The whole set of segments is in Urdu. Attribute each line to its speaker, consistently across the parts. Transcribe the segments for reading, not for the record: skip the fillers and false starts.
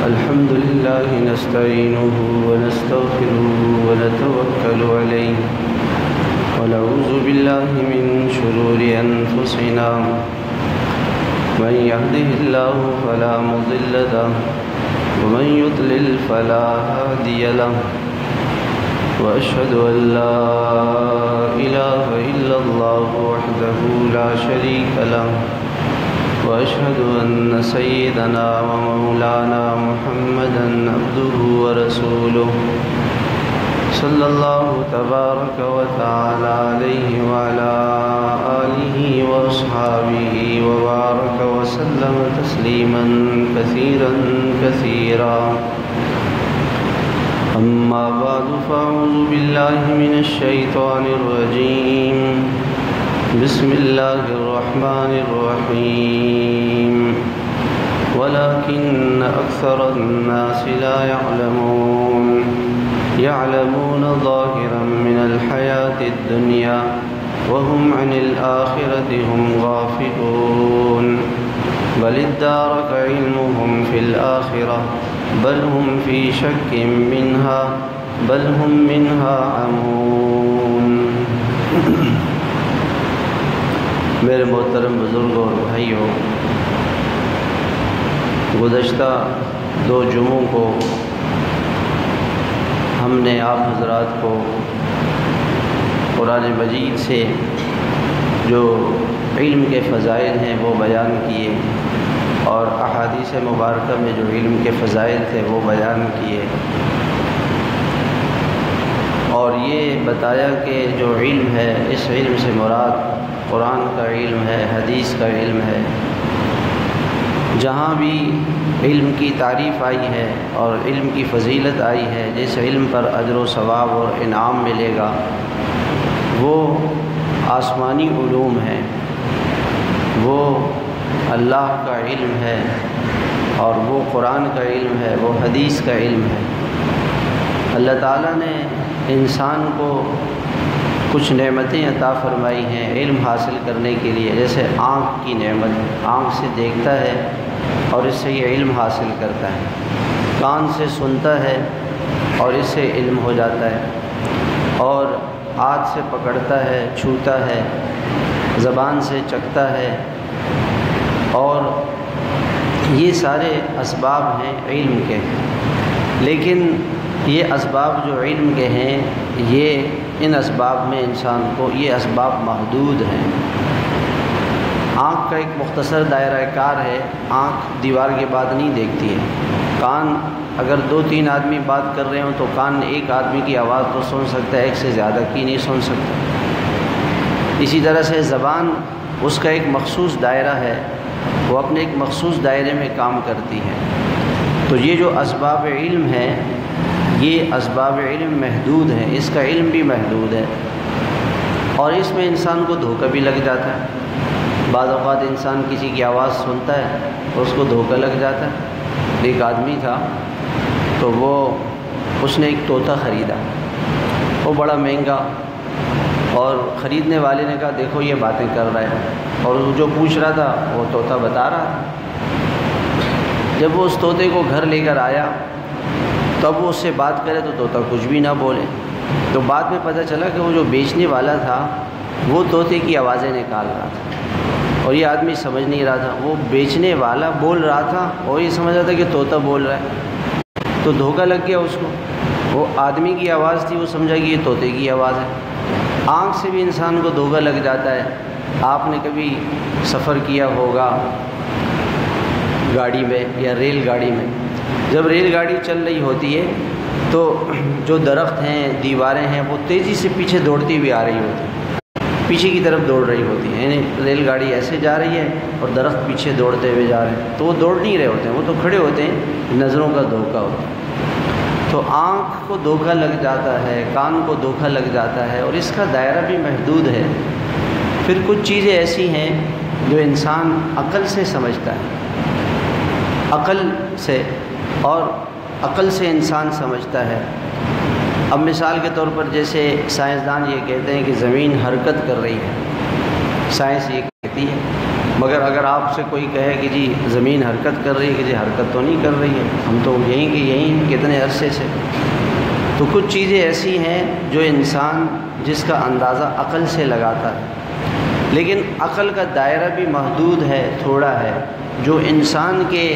Speaker 1: الحمد لله نستعينه ونستغفره ونتوكل عليه ونعوذ بالله من شرور أنفسنا من يهده الله فلا مضل له ومن يضلل فلا هادي له وأشهد أن لا إله إلا الله وحده لا شريك له وأشهد أن سيدنا ومولانا محمدًا عبده ورسوله صلى الله تبارك وتعالى عليه وعلى آله وأصحابه وبارك وسلم تسليمًا كثيرًا كثيرًا. أما بعد فأعوذ بالله من الشيطان الرجيم. بسم الله الرحمن الرحيم. ولكن أكثر الناس لا يعلمون ظاهرا من الحياة الدنيا وهم عن الآخرة هم غافلون. بل ادارك علمهم في الآخرة بل هم في شك منها بل هم منها عمون. میرے محترم بزرگوں اور بھائیوں، گزشتہ 2 جمعوں کو ہم نے آپ حضرات کو قرآن مجید سے جو علم کے فضائل ہیں وہ بیان کیے، اور احادیث مبارکہ میں جو علم کے فضائل تھے وہ بیان کیے، اور یہ بتایا کہ جو علم ہے اس علم سے مراد قرآن کا علم ہے، حدیث کا علم ہے۔ جہاں بھی علم کی تعریف آئی ہے اور علم کی فضیلت آئی ہے، جس علم پر اجر و ثواب اور انعام ملے گا، وہ آسمانی علوم ہیں، وہ اللہ کا علم ہے، اور وہ قرآن کا علم ہے، وہ حدیث کا علم ہے۔ اللہ تعالیٰ نے انسان کو کچھ نعمتیں عطا فرمائی ہیں علم حاصل کرنے کے لیے، جیسے آنکھ کی نعمت، آنکھ سے دیکھتا ہے اور اس سے یہ علم حاصل کرتا ہے، کان سے سنتا ہے اور اس سے علم ہو جاتا ہے، اور ہاتھ سے پکڑتا ہے، چھوتا ہے، زبان سے چکھتا ہے، اور یہ سارے اسباب ہیں علم کے۔ لیکن یہ اسباب جو علم کے ہیں، یہ ان اسباب میں انسان کو یہ اسباب محدود ہیں۔ آنکھ کا ایک مختصر دائرہ کار ہے، آنکھ دیوار کے بعد نہیں دیکھتی ہے۔ کان اگر 2-3 آدمی بات کر رہے ہوں تو کان ایک آدمی کی آواز تو سن سکتا ہے، ایک سے زیادہ کی نہیں سن سکتا۔ اسی طرح سے زبان، اس کا ایک مخصوص دائرہ ہے، وہ اپنے ایک مخصوص دائرے میں کام کرتی ہے۔ تو یہ جو اسباب علم ہیں، یہ اسباب علم محدود ہیں، اس کا علم بھی محدود ہے، اور اس میں انسان کو دھوکہ بھی لگ جاتا ہے۔ بعض اوقات انسان کسی کی آواز سنتا ہے تو اس کو دھوکہ لگ جاتا ہے۔ ایک آدمی تھا تو اس نے ایک طوطا خریدا، وہ بڑا مہنگا، اور خریدنے والے نے کہا دیکھو یہ باتیں کر رہا ہے، اور جو پوچھ رہا تھا وہ طوطا بتا رہا تھا۔ جب وہ اس طوطے کو گھر لے کر آیا تب وہ اس سے بات کرے تو طوطا کچھ بھی نہ بولے، تو بعد میں پتہ چلا کہ وہ جو بیچنے والا تھا وہ طوطے کی آوازیں نکال رہا تھا، اور یہ آدمی سمجھ نہیں رہا تھا، وہ بیچنے والا بول رہا تھا اور یہ سمجھ رہا تھا کہ طوطا بول رہا ہے، تو دھوکہ لگ گیا اس کو۔ وہ آدمی کی آواز تھی، وہ سمجھا کہ یہ طوطے کی آواز ہے۔ آنکھ سے بھی انسان کو دھوکہ لگ جاتا ہے۔ آپ نے کبھی سفر کیا ہوگا گاڑی میں یا ریل گاڑی میں، جب ریل گاڑی چل رہی ہوتی ہے تو جو درخت ہیں، دیواریں ہیں، وہ تیزی سے پیچھے دوڑتی ہوئی آ رہی ہوتی ہیں، پیچھے کی طرف دوڑ رہی ہوتی ہیں، یعنی ریل گاڑی ایسے جا رہی ہے اور درخت پیچھے دوڑتے ہوئے جا رہے ہیں، تو وہ دوڑ نہیں رہے ہوتے ہیں، وہ تو کھڑے ہوتے ہیں، نظروں کا دھوکہ ہوتا ہے۔ تو آنکھ کو دھوکہ لگ جاتا ہے، کان کو دھوکہ لگ جاتا ہے، اور اس کا دائرہ بھی محدود ہے۔ پھر کچھ چیزیں ایسی ہیں جو انسان عقل سے سمجھتا ہے، عقل سے، اور عقل سے انسان سمجھتا ہے۔ اب مثال کے طور پر جیسے سائنسدان یہ کہتے ہیں کہ زمین حرکت کر رہی ہے، سائنس یہ کہتی ہے، مگر اگر آپ سے کوئی کہے کہ جی زمین حرکت کر رہی ہے کہ جی حرکت تو نہیں کر رہی ہے، ہم تو یہیں کہ یہیں کتنے عرصے سے، تو کچھ چیزیں ایسی ہیں جو انسان جس کا اندازہ عقل سے لگاتا ہے، لیکن عقل کا دائرہ بھی محدود ہے، تھوڑا ہے۔ جو انسان کے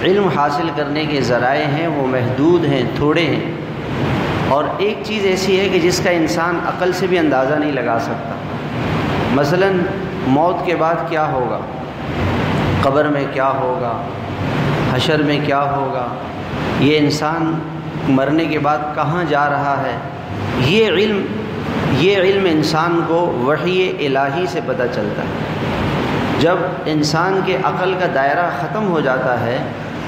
Speaker 1: علم حاصل کرنے کے ذرائع ہیں وہ محدود ہیں، تھوڑے ہیں، اور ایک چیز ایسی ہے کہ جس کا انسان عقل سے بھی اندازہ نہیں لگا سکتا۔ مثلا موت کے بعد کیا ہوگا، قبر میں کیا ہوگا، حشر میں کیا ہوگا، یہ انسان مرنے کے بعد کہاں جا رہا ہے، یہ علم انسان کو وحی الہی سے پتہ چلتا ہے۔ جب انسان کے عقل کا دائرہ ختم ہو جاتا ہے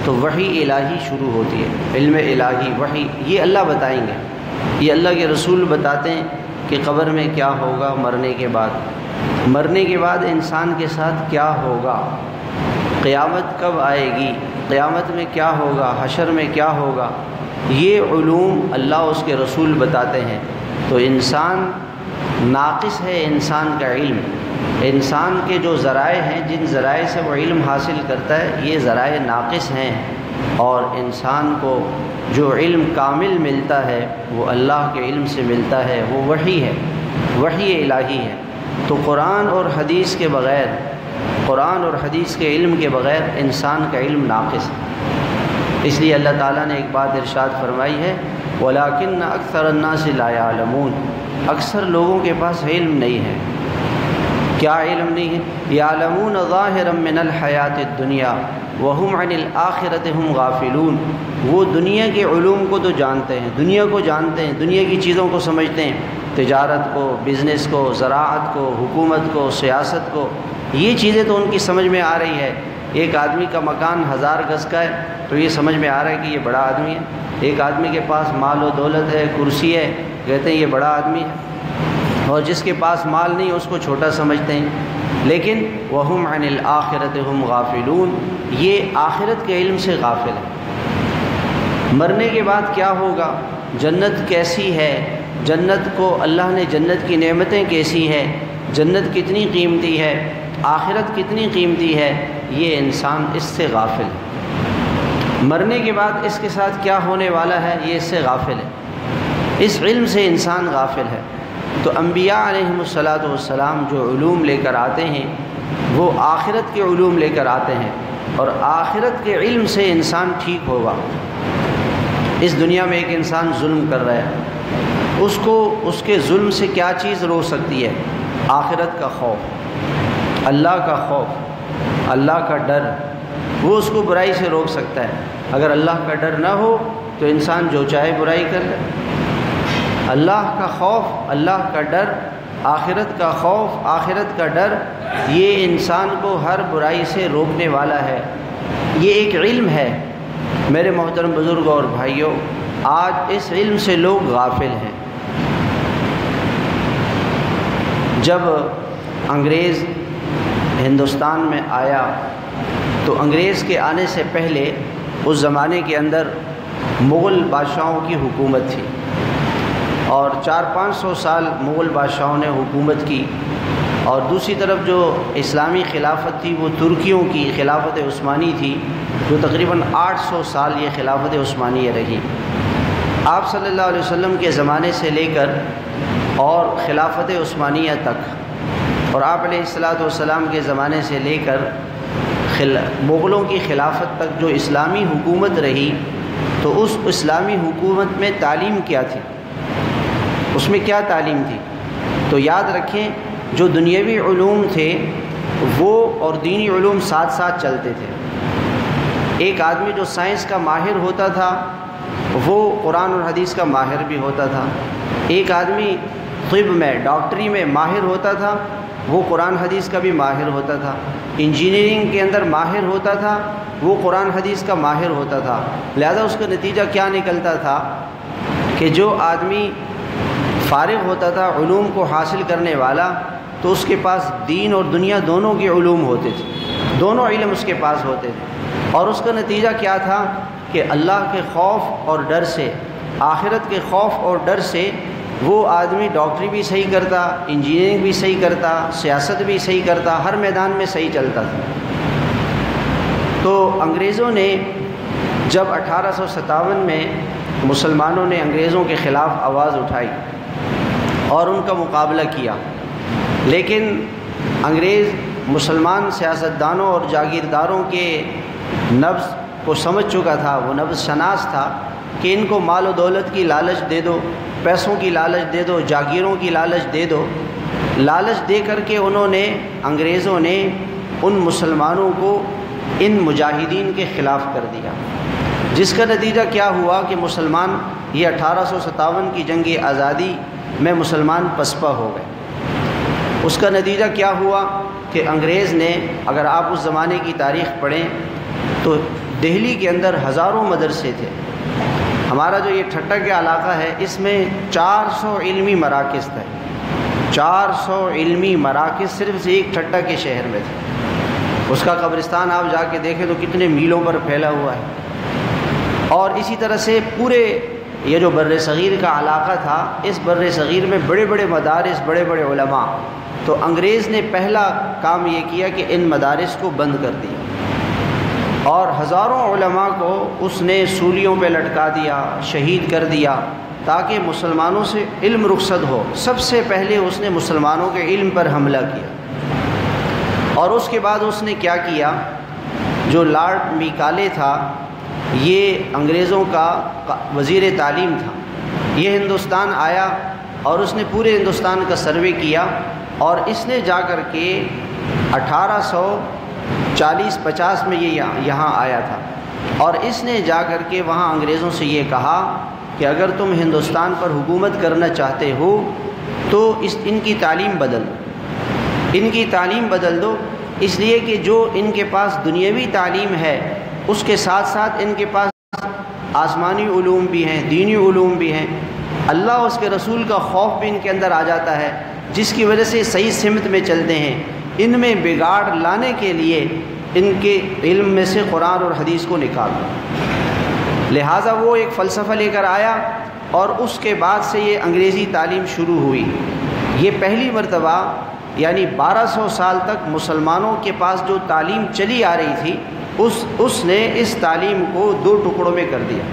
Speaker 1: تو وحی الہی شروع ہوتی ہے، علم الہی، وحی، یہ اللہ بتائیں گے، یہ اللہ کے رسول بتاتے ہیں کہ قبر میں کیا ہوگا، مرنے کے بعد انسان کے ساتھ کیا ہوگا، قیامت کب آئے گی، قیامت میں کیا ہوگا، حشر میں کیا ہوگا، یہ علوم اللہ اس کے رسول بتاتے ہیں۔ تو انسان ناقص ہے، انسان کا علم، انسان کے جو ذرائع ہیں، جن ذرائع سے وہ علم حاصل کرتا ہے، یہ ذرائع ناقص ہیں، اور انسان کو جو علم کامل ملتا ہے وہ اللہ کے علم سے ملتا ہے، وہ وحی ہے، وحی الہی ہے۔ تو قرآن اور حدیث کے بغیر، قرآن اور حدیث کے علم کے بغیر انسان کا علم ناقص ہے۔ اس لیے اللہ تعالیٰ نے ایک بات ارشاد فرمائی ہے، وَلَٰكِنَّ أَكْثَرَ النَّاسِ لَا يَعْلَمُونَ، اکثر لوگوں کے پاس علم نہیں ہے۔ کیا علم نہیں ہے؟ يَعْلَمُونَ ظَاهِرًا مِّنَ الْحَيَاةِ الدُّنْيَا وَهُمْ عَنِ الْآخِرَةِ هُمْ غَافِلُونَ، وہ دنیا کے علوم کو تو جانتے ہیں، دنیا کو جانتے ہیں، دنیا کی چیزوں کو سمجھتے ہیں، تجارت کو، بزنس کو، زراعت کو، حکومت کو، سیاست کو، یہ چیزیں تو ان کی سمجھ میں آ رہی ہے۔ ایک آدمی کا مکان 1000 گز کا ہے تو یہ سمجھ میں آ رہا ہے کہ یہ بڑا آدمی ہے۔ ایک آدمی کے پاس مال و دولت ہے، کرسی ہے، کہتے ہیں یہ بڑا آدمی ہے، اور جس کے پاس مال نہیں اس کو چھوٹا سمجھتے ہیں۔ لیکن وَهُمْ عَنِ الْآخِرَةِ هُمْ غَافِلُونَ، یہ آخرت کے علم سے غافل ہے۔ مرنے کے بعد کیا ہوگا، جنت کیسی ہے، جنت کو اللہ نے، جنت کی نعمتیں کیسی ہیں، جنت کتنی قیمتی ہے، آخرت کتنی قیمتی ہے، یہ انسان اس سے غافل ہے۔ مرنے کے بعد اس کے ساتھ کیا ہونے والا ہے، یہ اس سے غافل ہے، اس علم سے انسان غافل ہے۔ تو انبیاء علیہم السلام جو علوم لے کر آتے ہیں وہ آخرت کے علوم لے کر آتے ہیں، اور آخرت کے علم سے انسان ٹھیک ہوگا۔ اس دنیا میں ایک انسان ظلم کر رہا ہے، اس کو اس کے ظلم سے کیا چیز روک سکتی ہے؟ آخرت کا خوف، اللہ کا خوف، اللہ کا ڈر، وہ اس کو برائی سے روک سکتا ہے۔ اگر اللہ کا ڈر نہ ہو تو انسان جو چاہے برائی کر لے۔ اللہ کا خوف، اللہ کا ڈر، آخرت کا خوف، آخرت کا ڈر، یہ انسان کو ہر برائی سے روکنے والا ہے۔ یہ ایک علم ہے میرے محترم بزرگوں اور بھائیوں، آج اس علم سے لوگ غافل ہیں۔ جب انگریز ہندوستان میں آیا تو انگریز کے آنے سے پہلے اس زمانے کے اندر مغل بادشاہوں کی حکومت تھی، اور 400-500 سال مغل بادشاہوں نے حکومت کی، اور دوسری طرف جو اسلامی خلافت تھی وہ ترکیوں کی خلافت عثمانی تھی، جو تقریباً 800 سال یہ خلافت عثمانیہ رہی۔ آپ صلی اللہ علیہ وسلم کے زمانے سے لے کر اور خلافت عثمانیہ تک، اور آپ علیہ السلام کے زمانے سے لے کر مغلوں کی خلافت تک جو اسلامی حکومت رہی، تو اس اسلامی حکومت میں تعلیم کیا تھی، اس میں کیا تعلیم تھی؟ تو یاد رکھیں، جو دنیاوی علوم تھے وہ اور دینی علوم ساتھ ساتھ چلتے تھے۔ ایک آدمی جو سائنس کا ماہر ہوتا تھا وہ قرآن اور حدیث کا ماہر بھی ہوتا تھا، ایک آدمی طب میں، ڈاکٹری میں ماہر ہوتا تھا، وہ قرآن حدیث کا بھی ماہر ہوتا تھا، انجینئرنگ کے اندر ماہر ہوتا تھا، وہ قرآن حدیث کا ماہر ہوتا تھا۔ لہذا اس کا نتیجہ کیا نکلتا تھا کہ جو آدمی فارغ ہوتا تھا علوم کو حاصل کرنے والا، تو اس کے پاس دین اور دنیا دونوں کے علوم ہوتے تھے، دونوں علم اس کے پاس ہوتے تھے، اور اس کا نتیجہ کیا تھا؟ کہ اللہ کے خوف اور ڈر سے، آخرت کے خوف اور ڈر سے وہ آدمی ڈاکٹری بھی صحیح کرتا، انجینئرنگ بھی صحیح کرتا، سیاست بھی صحیح کرتا، ہر میدان میں صحیح چلتا تھا۔ تو انگریزوں نے جب 1857 میں مسلمانوں نے انگریزوں کے خلاف آواز اٹھائی اور ان کا مقابلہ کیا، لیکن انگریز مسلمان سیاستدانوں اور جاگیرداروں کے نبض کو سمجھ چکا تھا، وہ نبض شناس تھا کہ ان کو مال و دولت کی لالچ دے دو، پیسوں کی لالچ دے دو، جاگیروں کی لالچ دے دو۔ لالچ دے کر کے انگریزوں نے ان مسلمانوں کو ان مجاہدین کے خلاف کر دیا، جس کا نتیجہ کیا ہوا کہ مسلمان یہ 1857 کی جنگ آزادی میں مسلمان پسپا ہو گئے۔ اس کا نتیجہ کیا ہوا کہ انگریز نے، اگر آپ اس زمانے کی تاریخ پڑھیں تو دہلی کے اندر ہزاروں مدرسے تھے۔ ہمارا جو یہ ٹھٹہ کا علاقہ ہے اس میں 400 علمی مراکز تھے، 400 علمی مراکز صرف ایک ٹھٹہ کے شہر میں تھے۔ اس کا قبرستان آپ جا کے دیکھیں تو کتنے میلوں پر پھیلا ہوا ہے۔ اور اسی طرح سے پورے یہ جو بر صغیر کا علاقہ تھا، اس بر صغیر میں بڑے بڑے مدارس، بڑے بڑے علماء۔ تو انگریز نے پہلا کام یہ کیا کہ ان مدارس کو بند کر دیا اور ہزاروں علماء کو اس نے سولیوں پہ لٹکا دیا، شہید کر دیا، تاکہ مسلمانوں سے علم رخصت ہو۔ سب سے پہلے اس نے مسلمانوں کے علم پر حملہ کیا، اور اس کے بعد اس نے کیا کیا، جو لارڈ میکالے تھا، یہ انگریزوں کا وزیر تعلیم تھا، یہ ہندوستان آیا اور اس نے پورے ہندوستان کا سروے کیا، اور اس نے جا کر کے 1840-50 میں یہ یہاں آیا تھا، اور اس نے جا کر کے وہاں انگریزوں سے یہ کہا کہ اگر تم ہندوستان پر حکومت کرنا چاہتے ہو تو ان کی تعلیم بدل دو، ان کی تعلیم بدل دو، اس لیے کہ جو ان کے پاس دنیاوی تعلیم ہے اس کے ساتھ ساتھ ان کے پاس آسمانی علوم بھی ہیں، دینی علوم بھی ہیں، اللہ اس کے رسول کا خوف بھی ان کے اندر آ جاتا ہے، جس کی وجہ سے صحیح سمت میں چلتے ہیں۔ ان میں بگاڑ لانے کے لیے ان کے علم میں سے قرآن اور حدیث کو نکال دو۔ لہٰذا وہ ایک فلسفہ لے کر آیا، اور اس کے بعد سے یہ انگریزی تعلیم شروع ہوئی۔ یہ پہلی مرتبہ یعنی 1200 سال تک مسلمانوں کے پاس جو تعلیم چلی آ رہی تھی، اس نے اس تعلیم کو 2 ٹکڑوں میں کر دیا،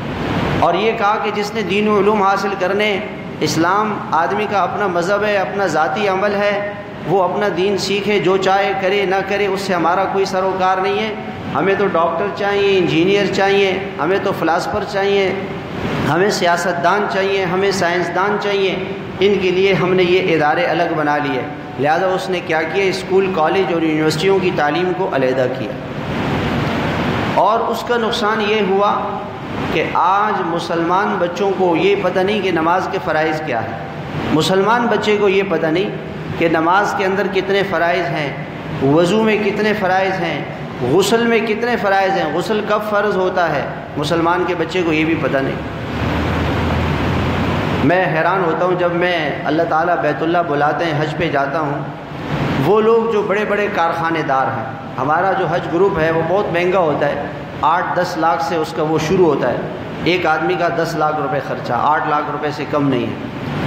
Speaker 1: اور یہ کہا کہ جس نے دین و علوم حاصل کرنے، اسلام آدمی کا اپنا مذہب ہے، اپنا ذاتی عمل ہے، وہ اپنا دین سیکھے، جو چاہے کرے نہ کرے، اس سے ہمارا کوئی سروکار نہیں ہے۔ ہمیں تو ڈاکٹر چاہیے، انجینئر چاہیے، ہمیں تو فلاسفر چاہیے، ہمیں سیاستدان چاہیے، ہمیں سائنسدان چاہیے، ان کے لیے ہم نے یہ ادارے الگ بنا لیے۔ لہذا اس نے کیا کیا، اسکول، کالج اور یونیورسٹیوں کی تعلیم کو علیحدہ کیا، اور اس کا نقصان یہ ہوا کہ آج مسلمان بچوں کو یہ پتہ نہیں کہ نماز کے فرائض کیا ہے، مسلمان بچے کو یہ پتہ نہیں کہ نماز کے اندر کتنے فرائض ہیں، وضو میں کتنے فرائض ہیں، غسل میں کتنے فرائض ہیں، غسل کب فرض ہوتا ہے، مسلمان کے بچے کو یہ بھی پتہ نہیں۔ میں حیران ہوتا ہوں جب میں اللہ تعالیٰ بیت اللہ بلاتے ہیں، حج پہ جاتا ہوں، وہ لوگ جو بڑے بڑے کارخانے دار ہیں، ہمارا جو حج گروپ ہے وہ بہت مہنگا ہوتا ہے، 8-10 لاکھ سے اس کا وہ شروع ہوتا ہے، ایک آدمی کا 10 لاکھ روپے خرچہ، 8 لاکھ روپے سے کم نہیں ہے،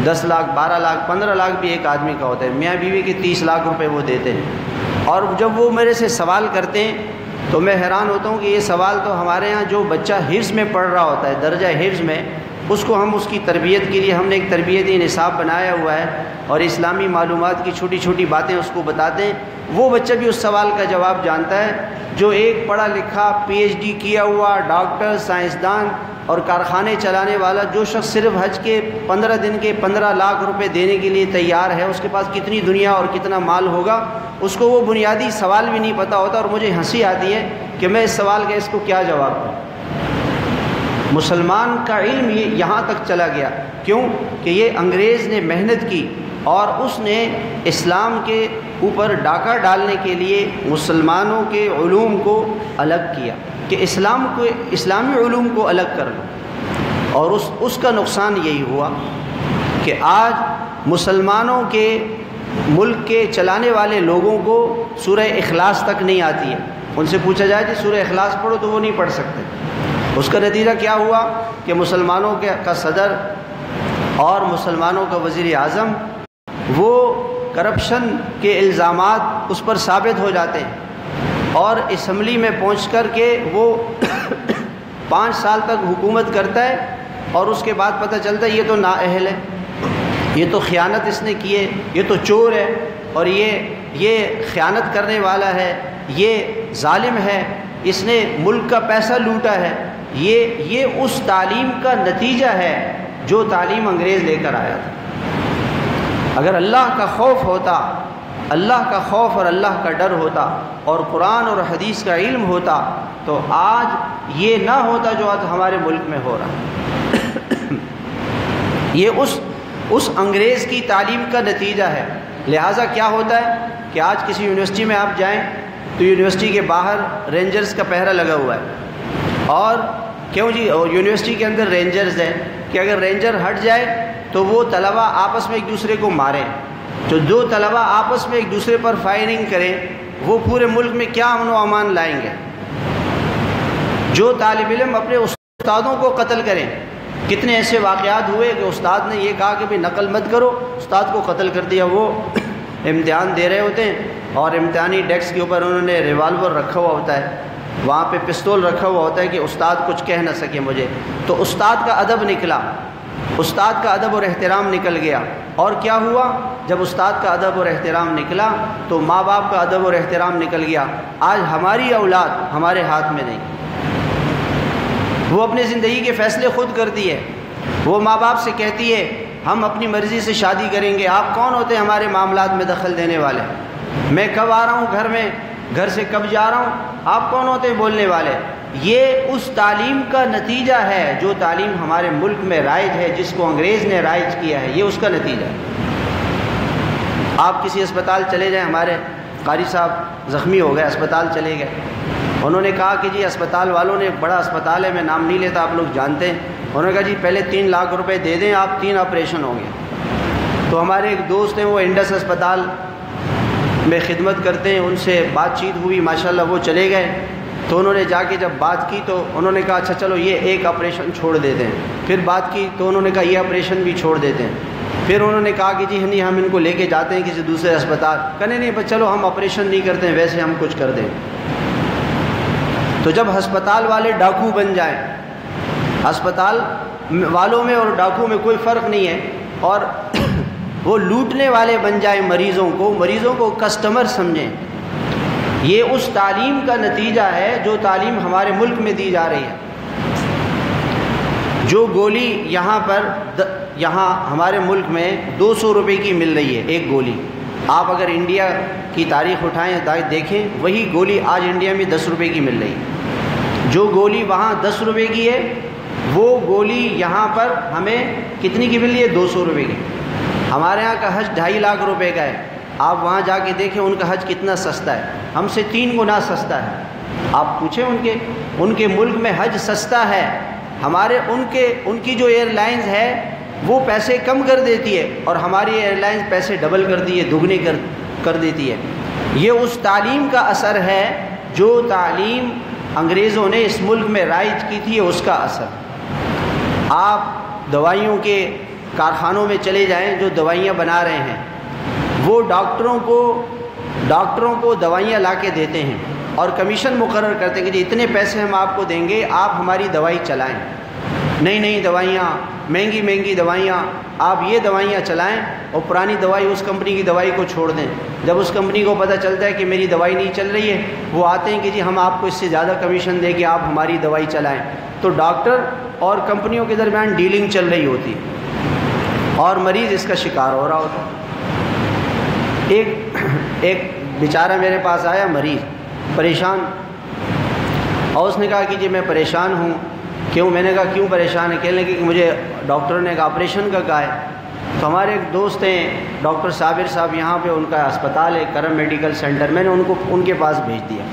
Speaker 1: 10 لاکھ 12 لاکھ 15 لاکھ بھی ایک آدمی کا ہوتا ہے، میاں بیوی کے 30 لاکھ روپے وہ دیتے ہیں۔ اور جب وہ میرے سے سوال کرتے ہیں تو میں حیران ہوتا ہوں کہ یہ سوال تو ہمارے ہاں جو بچہ حفظ میں پڑھ رہا ہوتا ہے، درجہ حفظ میں، اس کو ہم اس کی تربیت کے لیے ہم نے ایک تربیتی نصاب بنایا ہوا ہے، اور اسلامی معلومات کی چھوٹی چھوٹی باتیں اس کو بتاتے ہیں، وہ بچہ بھی اس سوال کا جواب جانتا ہے جو ایک پڑھا لکھا PhD کیا ہوا ڈاکٹر، سائنسدان اور کارخانے چلانے والا جو شخص صرف حج کے 15 دن کے 15 لاکھ روپے دینے کے لیے تیار ہے، اس کے پاس کتنی دنیا اور کتنا مال ہوگا، اس کو وہ بنیادی سوال بھی نہیں پتہ ہوتا، اور مجھے ہنسی آتی ہے کہ میں اس سوال کا اس کو کیا جواب دوں۔ مسلمان کا علم یہاں تک چلا گیا، کیوں کہ یہ انگریز نے محنت کی اور اس نے اسلام کے اوپر ڈاکہ ڈالنے کے لیے مسلمانوں کے علوم کو الگ کیا کہ اسلامی علوم کو الگ کر لو، اور اس کا نقصان یہی ہوا کہ آج مسلمانوں کے ملک کے چلانے والے لوگوں کو سورہ اخلاص تک نہیں آتی ہے، ان سے پوچھا جائے کہ سورہ اخلاص پڑھو تو وہ نہیں پڑھ سکتے۔ اس کا نتیجہ کیا ہوا کہ مسلمانوں کا صدر اور مسلمانوں کا وزیر اعظم، وہ کرپشن کے الزامات اس پر ثابت ہو جاتے ہیں اور اسمبلی میں پہنچ کر کے وہ 5 سال تک حکومت کرتا ہے اور اس کے بعد پتہ چلتا ہے یہ تو نااہل ہے، یہ تو خیانت اس نے کی ہے، یہ تو چور ہے، اور یہ خیانت کرنے والا ہے، یہ ظالم ہے، اس نے ملک کا پیسہ لوٹا ہے۔ یہ اس تعلیم کا نتیجہ ہے جو تعلیم انگریز لے کر آیا تھا۔ اگر اللہ کا خوف ہوتا، اللہ کا خوف اور اللہ کا ڈر ہوتا اور قرآن اور حدیث کا علم ہوتا تو آج یہ نہ ہوتا جو آج ہمارے ملک میں ہو رہا ہے۔ یہ اس انگریز کی تعلیم کا نتیجہ ہے۔ لہٰذا کیا ہوتا ہے کہ آج کسی یونیورسٹی میں آپ جائیں تو یونیورسٹی کے باہر رینجرز کا پہرا لگا ہوا ہے، اور کیوں جی یونیورسٹی کے اندر رینجرز ہیں کہ اگر رینجر ہٹ جائے تو وہ طلبہ آپس میں ایک دوسرے کو ماریں، جو دو طلبہ آپس میں ایک دوسرے پر فائرنگ کریں وہ پورے ملک میں کیا امن و امان لائیں گے؟ جو طالب علم اپنے استادوں کو قتل کریں، کتنے ایسے واقعات ہوئے کہ استاد نے یہ کہا کہ بھئی نقل مت کرو، استاد کو قتل کر دیا۔ وہ امتحان دے رہے ہوتے ہیں اور امتحانی ڈیسک کے اوپر انہوں نے ریوالور رکھا ہوا ہوتا ہے، وہاں پہ پستول رکھا ہوا ہوتا ہے کہ استاد کچھ کہہ نہ سکے مجھے، تو استاد کا ادب نکلا، استاد کا ادب اور احترام نکل گیا۔ اور کیا ہوا؟ جب استاد کا ادب اور احترام نکلا تو ماں باپ کا ادب اور احترام نکل گیا۔ آج ہماری اولاد ہمارے ہاتھ میں نہیں، وہ اپنی زندگی کے فیصلے خود کرتی ہے۔ وہ ماں باپ سے کہتی ہے ہم اپنی مرضی سے شادی کریں گے، آپ کون ہوتے ہیں ہمارے معاملات میں دخل دینے والے؟ میں کب آ رہا ہوں گھر میں، گھر سے کب جا رہا ہوں، آپ کون ہوتے ہیں بولنے والے؟ یہ اس تعلیم کا نتیجہ ہے جو تعلیم ہمارے ملک میں رائج ہے، جس کو انگریز نے رائج کیا ہے، یہ اس کا نتیجہ ہے۔ آپ کسی اسپتال چلے جائیں، ہمارے قاری صاحب زخمی ہو گئے، اسپتال چلے گئے، انہوں نے کہا کہ جی اسپتال والوں نے ایک بڑا اسپتال ہے، میں نام نہیں لیتا، آپ لوگ جانتے ہیں، انہوں نے کہا جی پہلے 3 لاکھ روپے دے دیں، آپ 3 آپریشن ہوں گے۔ تو ہمارے ایک دوست ہیں وہ انڈس اسپتال میں خدمت کرتے ہیں، ان سے بات چیت ہوئی، ماشاءاللہ وہ چلے گئے، تو انہوں نے جا کے جب بات کی تو انہوں نے کہا اچھا چلو یہ ایک آپریشن چھوڑ دیتے ہیں، پھر بات کی تو انہوں نے کہا یہ آپریشن بھی چھوڑ دیتے ہیں، پھر انہوں نے کہا کہ جی نہیں ہم ان کو لے کے جاتے ہیں کسی دوسرے اسپتال، کہنے نہیں بس چلو ہم آپریشن نہیں کرتے ہیں، ویسے ہم کچھ کر دیں۔ تو جب ہسپتال والے ڈاکو بن جائیں، ہسپتال والوں میں اور ڈاکو میں کوئی فرق نہیں ہے، اور وہ لوٹنے والے بن جائیں مریضوں کو کسٹمر سمجھیں، یہ اس تعلیم کا نتیجہ ہے جو تعلیم ہمارے ملک میں دی جا رہی ہے۔ جو گولی یہاں ہمارے ملک میں 200 روپے کی مل رہی ہے ایک گولی، آپ اگر انڈیا کی تاریخ اٹھائیں دیکھیں وہی گولی آج انڈیا میں 10 روپے کی مل رہی ہے۔ جو گولی وہاں 10 روپے کی ہے وہ گولی یہاں پر ہمیں کتنی کی مل رہی ہے؟ 200 روپے کی۔ ہمارے یہاں کا حج 2.5 لاکھ روپے کا ہے، آپ وہاں جا کے دیکھیں ان کا حج کتنا سستا ہے، ہم سے 3 گنا سستا ہے۔ آپ پوچھیں ان کے ملک میں حج سستا ہے، ان کی جو ایئر لائنز ہے وہ پیسے کم کر دیتی ہے اور ہماری ایئر لائنز پیسے ڈبل کرتی ہے، دگنی کر دیتی ہے۔ یہ اس تعلیم کا اثر ہے جو تعلیم انگریزوں نے اس ملک میں رائج کی تھی، اس کا اثر۔ آپ دوائیوں کے کارخانوں میں چلے جائیں، جو دوائیاں بنا رہے ہیں وہ ڈاکٹروں کو دوائیاں لا کے دیتے ہیں اور کمیشن مقرر کرتے ہیں کہ جی اتنے پیسے ہم آپ کو دیں گے، آپ ہماری دوائی چلائیں، نئی دوائیاں، مہنگی دوائیاں، آپ یہ دوائیاں چلائیں اور پرانی دوائی اس کمپنی کی دوائی کو چھوڑ دیں۔ جب اس کمپنی کو پتہ چلتا ہے کہ میری دوائی نہیں چل رہی ہے، وہ آتے ہیں کہ جی ہم آپ کو اس سے زیادہ کمیشن دیں کہ آپ ہماری دوائی چلائیں۔ تو ڈاکٹر اور کمپنیوں کے درمیان ڈیلنگ چل رہی ہوتی اور مریض اس کا شکار ہو رہا ہوتا۔ ایک بیچارہ میرے پاس آیا، مریض پریشان، اور اس نے کہا کہ جی میں پریشان ہوں۔ کیوں؟ میں نے کہا کیوں پریشان ہے؟ کہنے لگے کہ مجھے ڈاکٹر نے کہا آپریشن کا کہا ہے۔ تو ہمارے ایک دوست ہیں ڈاکٹر صابر صاحب، یہاں پہ ان کا اسپتال ہے کرم میڈیکل سینٹر، میں نے ان کے پاس بھیج دیا۔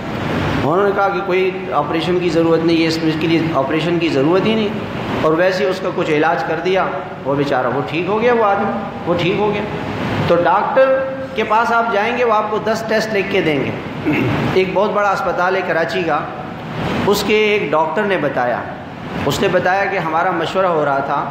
Speaker 1: انہوں نے کہا کہ کوئی آپریشن کی ضرورت نہیں ہے، اس کے لیے آپریشن کی ضرورت ہی نہیں، اور ویسے ہی اس کا کچھ علاج کر دیا، وہ بیچارہ وہ ٹھیک ہو گیا، وہ آدمی وہ ٹھیک ہو گیا۔ تو ڈاکٹر کے پاس آپ جائیں گے، وہ آپ کو 10 ٹیسٹ لکھ کے دیں گے۔ ایک بہت بڑا اسپتال ہے کراچی کا، اس کے ایک ڈاکٹر نے بتایا کہ ہمارا مشورہ ہو رہا تھا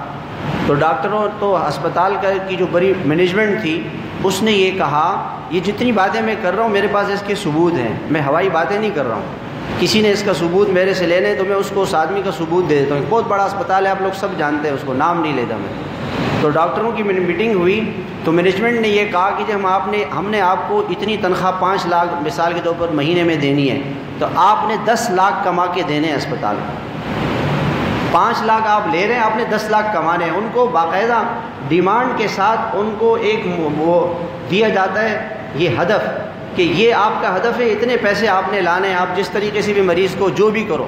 Speaker 1: تو ڈاکٹروں تو ہسپتال کی جو بڑی مینجمنٹ تھی اس نے یہ کہا یہ جتنی باتیں میں کر رہا ہوں میرے پاس اس کے ثبوت ہیں، میں ہوائی باتیں نہیں کر رہا ہوں، کسی نے اس کا ثبوت میرے سے لینے تو میں اس کو اس آدمی کا ثبوت دے دیتا ہوں، بہت بڑا اسپتال ہے آپ لوگ سب جانتے ہیں اس کو، نام نہیں لیتا میں۔ تو ڈاکٹروں کی میٹنگ ہوئی تو مینجمنٹ نے یہ کہا کہ جب ہم نے آپ کو اتنی تنخواہ 5 لاکھ مثال کے طور پر مہینے میں دینی ہے تو آپ نے 10 لاکھ کما کے دینے ہیں اسپتال کو۔ 5 لاکھ آپ لے رہے ہیں، آپ نے 10 لاکھ کمانے ہیں۔ ان کو باقاعدہ ڈیمانڈ کے ساتھ ان کو ایک وہ دیا جاتا ہے یہ ہدف کہ یہ آپ کا ہدف ہے، اتنے پیسے آپ نے لانے ہیں، آپ جس طریقے سے بھی مریض کو جو بھی کرو۔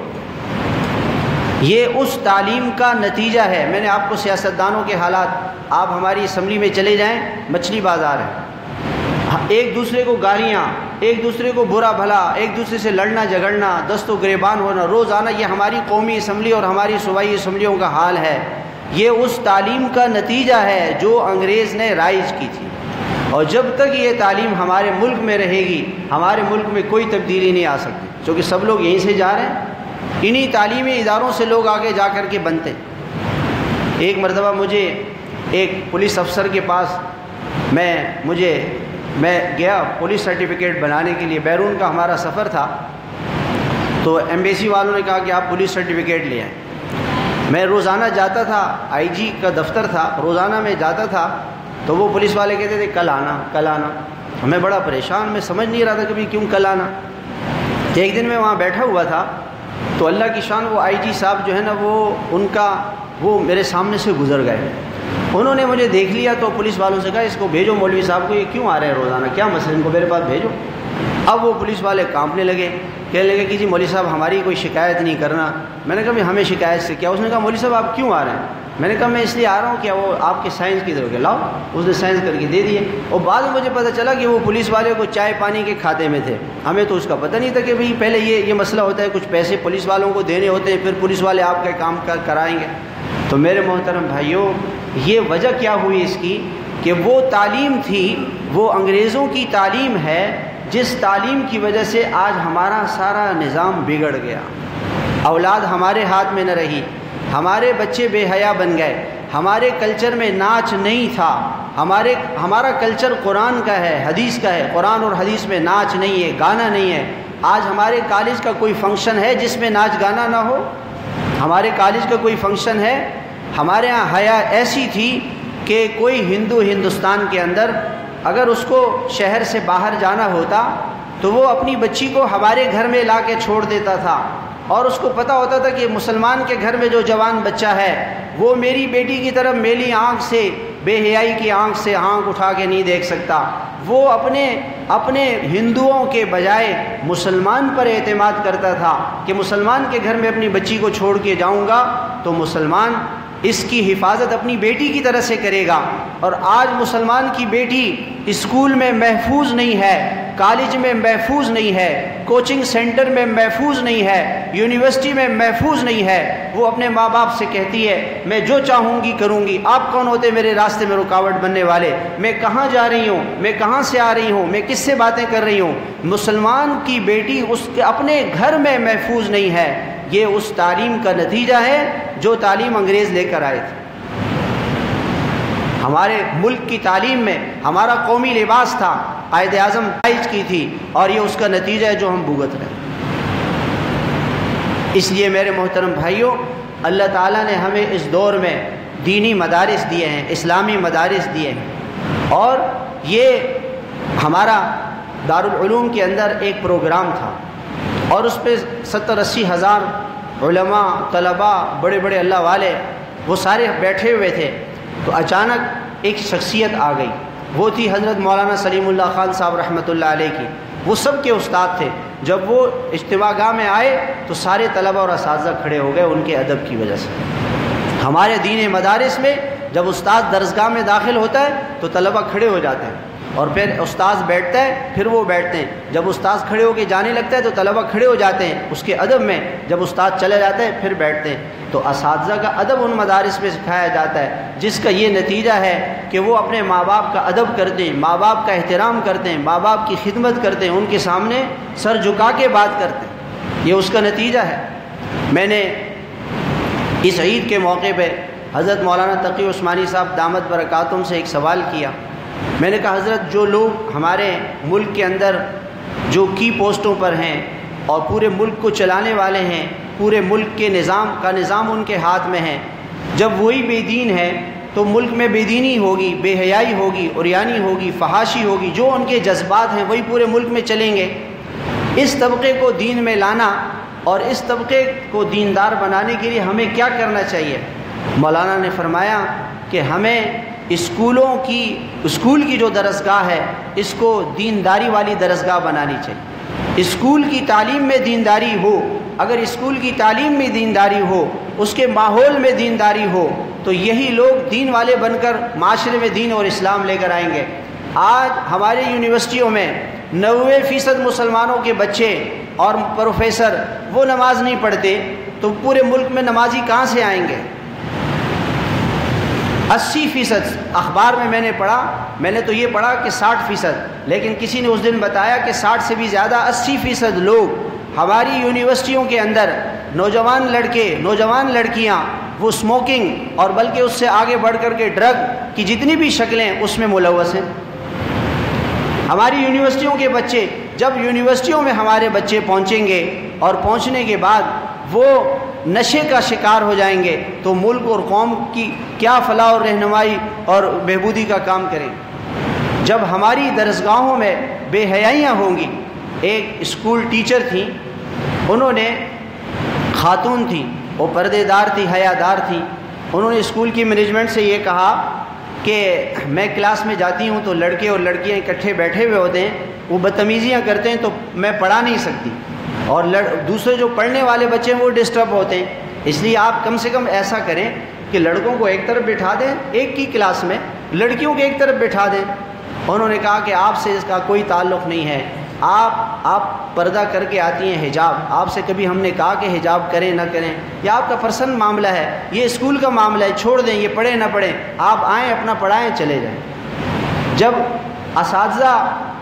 Speaker 1: یہ اس تعلیم کا نتیجہ ہے۔ میں نے آپ کو سیاستدانوں کے حالات، آپ ہماری اسمبلی میں چلے جائیں، مچھلی بازار ہے، ایک دوسرے کو گالیاں، ایک دوسرے کو برا بھلا، ایک دوسرے سے لڑنا جھگڑنا، دست و گریبان ہونا روزانہ، یہ ہماری قومی اسمبلی اور ہماری صوبائی اسمبلیوں کا حال ہے۔ یہ اس تعلیم کا نتیجہ ہے جو انگریز نے رائج کی تھی، اور جب تک یہ تعلیم ہمارے ملک میں رہے گی ہمارے ملک میں کوئی تبدیلی نہیں آ سکتی، کیونکہ سب لوگ یہیں سے جا رہے ہیں، انہی تعلیمی اداروں سے لوگ آگے جا کر کے بنتے۔ ایک مرتبہ مجھے ایک پولیس افسر کے پاس میں گیا پولیس سرٹیفکیٹ بنانے کے لیے، بیرون کا ہمارا سفر تھا، تو ایمبیسی والوں نے کہا کہ آپ پولیس سرٹیفکیٹ لے آئیں۔ میں روزانہ جاتا تھا، آئی جی کا دفتر تھا، روزانہ میں جاتا تھا تو وہ پولیس والے کہتے تھے کل آنا کل آنا، میں بڑا پریشان، میں سمجھ نہیں رہا تھا کبھی کیوں کل آنا۔ ایک دن میں وہاں بیٹھا ہوا تھا تو اللہ کی شان وہ آئی جی صاحب جو ہے نا وہ میرے سامنے سے گزر گئے، انہوں نے مجھے دیکھ لیا تو پولیس والوں سے کہا اس کو بھیجو مولوی صاحب کو، یہ کیوں آ رہے ہیں روزانہ، کیا مسئلہ، ان کو میرے پاس بھیجو۔ اب وہ پولیس والے کانپنے لگے، کہنے لگے کہ جی مولوی صاحب ہماری کوئی شکایت نہیں کرنا۔ میں نے کہا بھی ہمیں شکایت سے کیا؟ اس نے کہا مولوی صاحب آپ کیوں آ رہے ہیں؟ میں نے کہا میں اس لیے آ رہا ہوں کہ وہ آپ کے سائنس کی طرف لاؤ، اس نے سائنس کر کے دے دیے، اور بعد میں مجھے پتہ چلا کہ وہ پولیس والے کو چائے پانی کے کھاتے میں تھے، ہمیں تو اس کا پتہ نہیں تھا کہ بھئی پہلے یہ مسئلہ ہوتا ہے، کچھ پیسے پولیس والوں کو دینے ہوتے ہیں، پھر پولیس والے آپ کا کام کرائیں گے۔ تو میرے محترم بھائیوں، یہ وجہ کیا ہوئی اس کی کہ وہ تعلیم تھی، وہ انگریزوں کی تعلیم ہے، جس تعلیم کی وجہ سے آج ہمارا سارا نظام بگڑ گیا، اولاد ہمارے ہاتھ میں نہ رہی، ہمارے بچے بے حیا بن گئے، ہمارے کلچر میں ناچ نہیں تھا، ہمارا کلچر قرآن کا ہے، حدیث کا ہے، قرآن اور حدیث میں ناچ نہیں ہے، گانا نہیں ہے۔ آج ہمارے کالج کا کوئی فنکشن ہے جس میں ناچ گانا نہ ہو؟ ہمارے کالج کا کوئی فنکشن ہے؟ ہمارے یہاں حیا ایسی تھی کہ کوئی ہندو ہندوستان کے اندر اگر اس کو شہر سے باہر جانا ہوتا تو وہ اپنی بچی کو ہمارے گھر میں لا کے چھوڑ دیتا تھا، اور اس کو پتہ ہوتا تھا کہ مسلمان کے گھر میں جو جوان بچہ ہے وہ میری بیٹی کی طرف میلی آنکھ سے، بے حیائی کی آنکھ سے آنکھ اٹھا کے نہیں دیکھ سکتا۔ وہ اپنے ہندوؤں کے بجائے مسلمان پر اعتماد کرتا تھا کہ مسلمان کے گھر میں اپنی بچی کو چھوڑ کے جاؤں گا تو مسلمان اس کی حفاظت اپنی بیٹی کی طرح سے کرے گا۔ اور آج مسلمان کی بیٹی اسکول میں محفوظ نہیں ہے، کالج میں محفوظ نہیں ہے، کوچنگ سینٹر میں محفوظ نہیں ہے، یونیورسٹی میں محفوظ نہیں ہے۔ وہ اپنے ماں باپ سے کہتی ہے میں جو چاہوں گی کروں گی، آپ کون ہوتے میرے راستے میں رکاوٹ بننے والے؟ میں کہاں جا رہی ہوں، میں کہاں سے آ رہی ہوں، میں کس سے باتیں کر رہی ہوں؟ مسلمان کی بیٹی اس کے اپنے گھر میں محفوظ نہیں ہے۔ یہ اس تعلیم کا نتیجہ ہے جو تعلیم انگریز لے کر آئے تھے۔ ہمارے ملک کی تعلیم میں ہمارا قومی لباس تھا، قائد اعظم رائج کی تھی، اور یہ اس کا نتیجہ ہے جو ہم بھگت رہے ہیں۔ اس لیے میرے محترم بھائیوں، اللہ تعالیٰ نے ہمیں اس دور میں دینی مدارس دیے ہیں، اسلامی مدارس دیے ہیں، اور یہ ہمارا دارالعلوم کے اندر ایک پروگرام تھا، اور اس پہ 70-80 ہزار علماء، طلباء، بڑے بڑے اللہ والے وہ سارے بیٹھے ہوئے تھے۔ تو اچانک ایک شخصیت آ گئی، وہ تھی حضرت مولانا سلیم اللہ خان صاحب رحمۃ اللہ علیہ کی، وہ سب کے استاد تھے۔ جب وہ اجتماع گاہ میں آئے تو سارے طلباء اور اساتذہ کھڑے ہو گئے ان کے ادب کی وجہ سے۔ ہمارے دین مدارس میں جب استاد درسگاہ میں داخل ہوتا ہے تو طلباء کھڑے ہو جاتے ہیں، اور پھر استاذ بیٹھتا ہے پھر وہ بیٹھتے ہیں۔ جب استاذ کھڑے ہو کے جانے لگتا ہے تو طلباء کھڑے ہو جاتے ہیں اس کے ادب میں، جب استاد چلا جاتا ہے پھر بیٹھتے ہیں۔ تو اساتذہ کا ادب ان مدارس میں سکھایا جاتا ہے، جس کا یہ نتیجہ ہے کہ وہ اپنے ماں باپ کا ادب کرتے ہیں، ماں باپ کا احترام کرتے ہیں، ماں باپ کی خدمت کرتے ہیں، ان کے سامنے سر جھکا کے بات کرتے ہیں۔ یہ اس کا نتیجہ ہے۔ میں نے اس عید کے موقع پہ حضرت مولانا تقی عثمانی صاحب دامت برکاتہم سے ایک سوال کیا. میں نے کہا حضرت جو لوگ ہمارے ملک کے اندر جو کی پوسٹوں پر ہیں اور پورے ملک کو چلانے والے ہیں، پورے ملک کے نظام ان کے ہاتھ میں ہے، جب وہی بے دین ہے تو ملک میں بے دینی ہوگی، بے حیائی ہوگی، عریانی ہوگی، فحاشی ہوگی، جو ان کے جذبات ہیں وہی پورے ملک میں چلیں گے. اس طبقے کو دین میں لانا اور اس طبقے کو دیندار بنانے کے لیے ہمیں کیا کرنا چاہیے؟ مولانا نے فرمایا کہ ہمیں اسکول کی جو درسگاہ ہے اس کو دینداری والی درسگاہ بنانی چاہیے. اسکول کی تعلیم میں دینداری ہو، اگر اسکول کی تعلیم میں دینداری ہو، اس کے ماحول میں دینداری ہو، تو یہی لوگ دین والے بن کر معاشرے میں دین اور اسلام لے کر آئیں گے. آج ہمارے یونیورسٹیوں میں 90% مسلمانوں کے بچے اور پروفیسر وہ نماز نہیں پڑھتے، تو پورے ملک میں نمازی کہاں سے آئیں گے؟ 80% اخبار میں نے پڑھا، میں نے تو یہ پڑھا کہ 60%، لیکن کسی نے اس دن بتایا کہ 60 سے بھی زیادہ 80% لوگ ہماری یونیورسٹیوں کے اندر، نوجوان لڑکے نوجوان لڑکیاں، وہ اسموکنگ اور بلکہ اس سے آگے بڑھ کر کے ڈرگ کی جتنی بھی شکلیں اس میں ملوث ہیں. ہماری یونیورسٹیوں کے بچے، جب یونیورسٹیوں میں ہمارے بچے پہنچیں گے اور پہنچنے کے بعد وہ نشے کا شکار ہو جائیں گے تو ملک اور قوم کی کیا فلاح اور رہنمائی اور بہبودی کا کام کریں؟ جب ہماری درسگاہوں میں بے حیائیاں ہوں گی. ایک اسکول ٹیچر تھیں، انہوں نے، خاتون تھیں، وہ پردے دار تھی، حیا دار تھی، انہوں نے اسکول کی مینجمنٹ سے یہ کہا کہ میں کلاس میں جاتی ہوں تو لڑکے اور لڑکیاں اکٹھے بیٹھے ہوئے ہوتے ہیں، وہ بدتمیزیاں کرتے ہیں تو میں پڑھا نہیں سکتی، اور دوسرے جو پڑھنے والے بچے ہیں وہ ڈسٹرب ہوتے ہیں، اس لیے آپ کم سے کم ایسا کریں کہ لڑکوں کو ایک طرف بٹھا دیں ایک کی کلاس میں، لڑکیوں کو ایک طرف بٹھا دیں. انہوں نے کہا کہ آپ سے اس کا کوئی تعلق نہیں ہے، آپ پردہ کر کے آتی ہیں، حجاب، آپ سے کبھی ہم نے کہا کہ حجاب کریں نہ کریں، یہ آپ کا پرسنل معاملہ ہے، یہ اسکول کا معاملہ ہے، چھوڑ دیں، یہ پڑھیں نہ پڑھیں، آپ آئیں اپنا پڑھائیں چلے جائیں. جب اساتذہ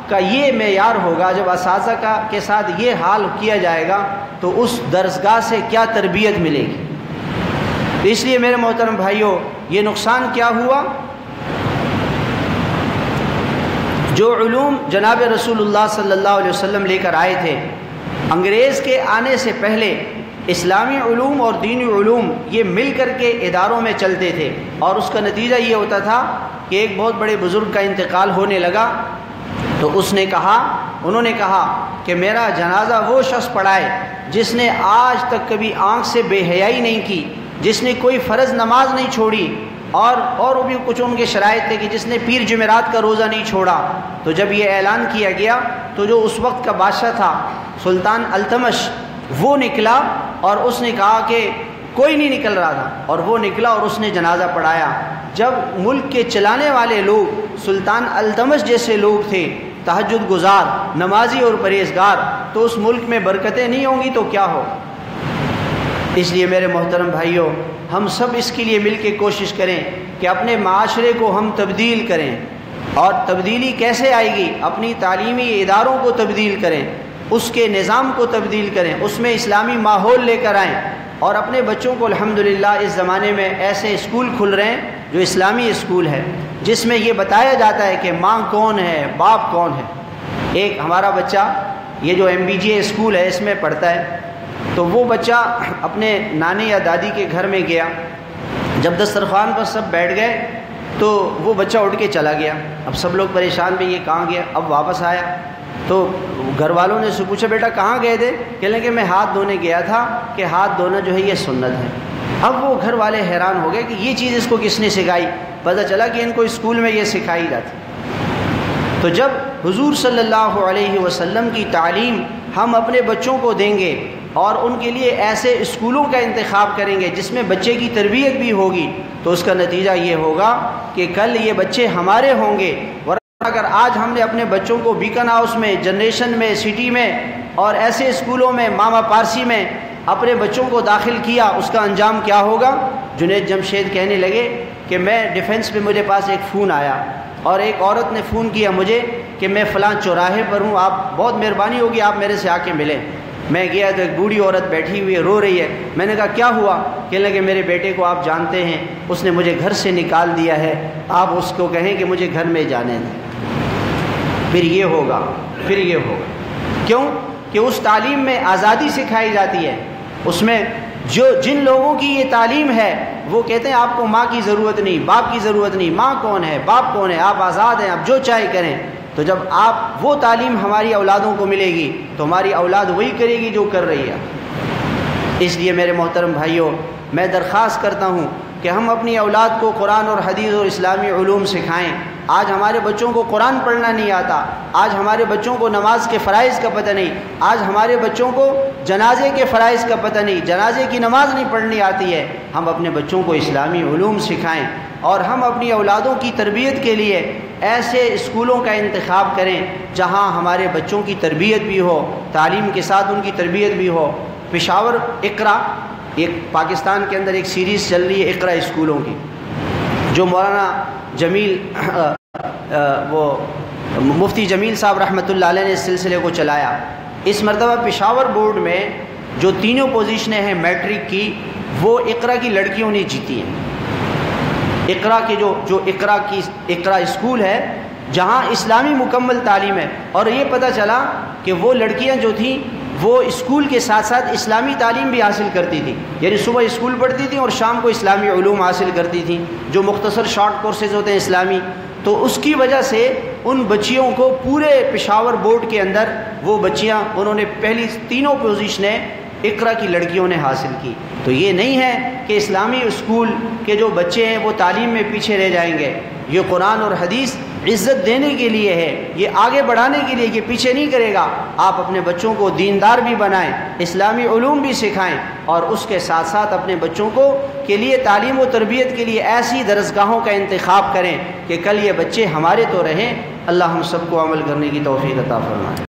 Speaker 1: کا یہ معیار ہوگا، جب اساتذہ کے ساتھ یہ حال کیا جائے گا تو اس درسگاہ سے کیا تربیت ملے گی؟ اس لیے میرے محترم بھائیوں، یہ نقصان کیا ہوا؟ جو علوم جناب رسول اللہ صلی اللہ علیہ وسلم لے کر آئے تھے، انگریز کے آنے سے پہلے اسلامی علوم اور دینی علوم یہ مل کر کے اداروں میں چلتے تھے، اور اس کا نتیجہ یہ ہوتا تھا کہ ایک بہت بڑے بزرگ کا انتقال ہونے لگا تو انہوں نے کہا کہ میرا جنازہ وہ شخص پڑھائے جس نے آج تک کبھی آنکھ سے بے حیائی نہیں کی، جس نے کوئی فرض نماز نہیں چھوڑی، اور بھی کچھ ان کے شرائط تھے کہ جس نے پیر جمعرات کا روزہ نہیں چھوڑا. تو جب یہ اعلان کیا گیا تو جو اس وقت کا بادشاہ تھا سلطان التمش، وہ نکلا اور اس نے کہا کہ کوئی نہیں نکل رہا تھا، اور وہ نکلا اور اس نے جنازہ پڑھایا. جب ملک کے چلانے والے لوگ سلطان التمش جیسے لوگ تھے، تہجد گزار، نمازی اور پرہیزگار، تو اس ملک میں برکتیں نہیں ہوں گی تو کیا ہو؟ اس لیے میرے محترم بھائیوں، ہم سب اس کے لیے مل کے کوشش کریں کہ اپنے معاشرے کو ہم تبدیل کریں. اور تبدیلی کیسے آئے گی؟ اپنی تعلیمی اداروں کو تبدیل کریں، اس کے نظام کو تبدیل کریں، اس میں اسلامی ماحول لے کر آئیں، اور اپنے بچوں کو الحمدللہ اس زمانے میں ایسے اسکول کھل رہے ہیں جو اسلامی اسکول ہے، جس میں یہ بتایا جاتا ہے کہ ماں کون ہے، باپ کون ہے. ایک ہمارا بچہ یہ جو MBJ اسکول ہے اس میں پڑھتا ہے، تو وہ بچہ اپنے نانی یا دادی کے گھر میں گیا، جب دسترخوان پر سب بیٹھ گئے تو وہ بچہ اٹھ کے چلا گیا. اب سب لوگ پریشان بھی، یہ کہاں گیا؟ اب واپس آیا تو گھر والوں نے اس سے پوچھا بیٹا کہاں گئے تھے؟ کہنے لگے کہ میں ہاتھ دھونے گیا تھا، کہ ہاتھ دھونا جو ہے یہ سنت ہے. اب وہ گھر والے حیران ہو گئے کہ یہ چیز اس کو کس نے سکھائی؟ پتہ چلا کہ ان کو اسکول میں یہ سکھائی جاتی. تو جب حضور صلی اللہ علیہ وسلم کی تعلیم ہم اپنے بچوں کو دیں گے اور ان کے لیے ایسے اسکولوں کا انتخاب کریں گے جس میں بچے کی تربیت بھی ہوگی، تو اس کا نتیجہ یہ ہوگا کہ کل یہ بچے ہمارے ہوں گے. ورنہ اگر آج ہم نے اپنے بچوں کو بیکن ہاؤس میں، جنریشن میں، سٹی میں اور ایسے اسکولوں میں، ماما پارسی میں اپنے بچوں کو داخل کیا، اس کا انجام کیا ہوگا؟ جنید جمشید کہنے لگے کہ میں ڈیفنس پہ مجھے پاس ایک فون آیا اور ایک عورت نے فون کیا مجھے کہ میں فلاں چوراہے پر ہوں، آپ بہت مہربانی ہوگی آپ میرے سے آ کے ملیں. میں گیا تو ایک بوڑھی عورت بیٹھی ہوئی ہے، رو رہی ہے۔ میں نے کہا کیا ہوا؟ کہنے لگے میرے بیٹے کو آپ جانتے ہیں، اس نے مجھے گھر سے نکال دیا ہے، آپ اس کو کہیں کہ مجھے گھر میں جانے دیں۔ پھر یہ ہوگا، پھر یہ ہوگا۔ کیوں؟ کہ اس تعلیم میں آزادی سکھائی جاتی ہے، اس میں جن لوگوں کی یہ تعلیم ہے وہ کہتے ہیں آپ کو ماں کی ضرورت نہیں، باپ کی ضرورت نہیں، ماں کون ہے، باپ کون ہے، آپ آزاد ہیں، آپ جو چاہے کریں۔ تو جب آپ وہ تعلیم ہماری اولادوں کو ملے گی تو ہماری اولاد وہی کرے گی جو کر رہی ہے۔ اس لیے میرے محترم بھائیوں، میں درخواست کرتا ہوں کہ ہم اپنی اولاد کو قرآن اور حدیث اور اسلامی علوم سکھائیں۔ آج ہمارے بچوں کو قرآن پڑھنا نہیں آتا، آج ہمارے بچوں کو نماز کے فرائض کا پتہ نہیں، آج ہمارے بچوں کو جنازے کے فرائض کا پتہ نہیں، جنازے کی نماز نہیں پڑھنی آتی ہے۔ ہم اپنے بچوں کو اسلامی علوم سکھائیں اور ہم اپنی اولادوں کی تربیت کے لیے ایسے اسکولوں کا انتخاب کریں جہاں ہمارے بچوں کی تربیت بھی ہو، تعلیم کے ساتھ ان کی تربیت بھی ہو۔ پشاور اقرا، ایک پاکستان کے اندر ایک سیریز چل رہی ہے اقرا اسکولوں کی، جو مولانا جمیل وہ مفتی جمیل صاحب رحمۃ اللہ علیہ نے اس سلسلے کو چلایا۔ اس مرتبہ پشاور بورڈ میں جو تینوں پوزیشنیں ہیں میٹرک کی، وہ اقرا کی لڑکیوں نے جیتی ہیں۔ اقرا کے جو اقرا اسکول ہے جہاں اسلامی مکمل تعلیم ہے، اور یہ پتہ چلا کہ وہ لڑکیاں جو تھیں وہ اسکول کے ساتھ ساتھ اسلامی تعلیم بھی حاصل کرتی تھیں، یعنی صبح اسکول پڑھتی تھیں اور شام کو اسلامی علوم حاصل کرتی تھیں، جو مختصر شارٹ کورسز ہوتے ہیں اسلامی۔ تو اس کی وجہ سے ان بچیوں کو پورے پشاور بورڈ کے اندر وہ بچیاں، انہوں نے پہلی تینوں پوزیشنیں اقرا کی لڑکیوں نے حاصل کی۔ تو یہ نہیں ہے کہ اسلامی اسکول کے جو بچے ہیں وہ تعلیم میں پیچھے رہ جائیں گے، یہ قرآن اور حدیث عزت دینے کے لیے ہے، یہ آگے بڑھانے کے لیے، یہ پیچھے نہیں کرے گا۔ آپ اپنے بچوں کو دیندار بھی بنائیں، اسلامی علوم بھی سکھائیں، اور اس کے ساتھ ساتھ اپنے بچوں کو کے لیے تعلیم و تربیت کے لیے ایسی درسگاہوں کا انتخاب کریں کہ کل یہ بچے ہمارے تو رہیں۔ اللہ ہم سب کو عمل کرنے کی توفیق عطا فرمائے۔